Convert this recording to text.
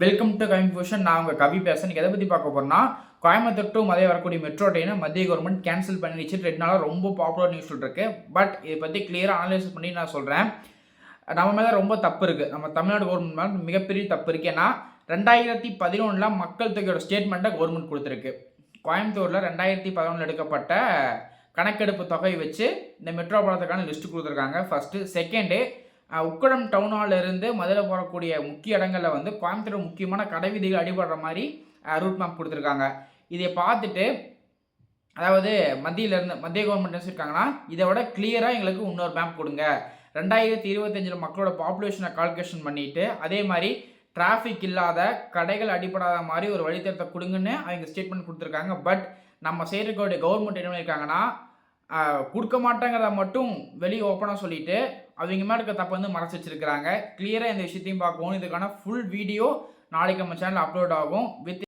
Welcome to Kavin நான் உங்கள் கவி பேசுகிறேன். எதை பற்றி பார்க்க போகிறேன்னா, கோயம்புத்தூர் டு மதுரை வரக்கூடிய மெட்ரோ ட்ரெயினை மத்திய கவர்மெண்ட் கேன்சல் பண்ணிடுச்சு. 2 நாளாக ரொம்ப பாப்புலர் நியூஸ் இருக்கு. பட் இதை பற்றி கிளியராக அனலைஸ் பண்ணி நான் சொல்கிறேன். நம்ம மேலே ரொம்ப தப்பு இருக்குது. நம்ம தமிழ்நாடு கவர்மெண்ட் மேலே மிகப்பெரிய தப்பு இருக்குது. ஏன்னா 2011 மக்கள் தொகையோட ஸ்டேட்மெண்ட்டை கவர்மெண்ட் கொடுத்துருக்கு. கோயம்புத்தூரில் 2011 எடுக்கப்பட்ட கணக்கெடுப்பு தொகை வச்சு இந்த மெட்ரோ பாலத்துக்கான லிஸ்ட்டு கொடுத்துருக்காங்க. ஃபஸ்ட்டு. செகண்டு, உக்கடம் டவுன் ஹாலில் இருந்து மதுரை போகக்கூடிய முக்கிய இடங்களில் வந்து கோயம்புத்தூர் முக்கியமான கடை விதிகள் அடிபடுற மாதிரி ரூட் மேப் கொடுத்துருக்காங்க. இதை பார்த்துட்டு அதாவது மத்திய கவர்மெண்ட் என்ன சொல்லியிருக்காங்கன்னா, இதை விட கிளியராக எங்களுக்கு இன்னொரு மேப் கொடுங்க. 2025 மக்களோட பாப்புலேஷனை கால்குலேஷன் பண்ணிவிட்டு அதே மாதிரி டிராஃபிக் இல்லாத கடைகள் அடிப்படாத மாதிரி ஒரு வழித்தடத்தை கொடுங்கன்னு அவங்க ஸ்டேட்மெண்ட் கொடுத்துருக்காங்க. பட் நம்ம செய்யக்கூடிய கவர்மெண்ட் என்ன பண்ணியிருக்காங்கன்னா, கொடுக்க மாட்டேங்கிறத மட்டும் வெளியே ஓப்பனாக சொல்லிவிட்டு அவங்க மேலே இருக்க தப்பு வந்து மறைச்சி வச்சிருக்கிறாங்க. கிளியராக இந்த விஷயத்தையும் பார்க்கணும். இதுக்கான ஃபுல் வீடியோ நாளைக்கு நம்ம சேனல் அப்லோட் ஆகும். வித்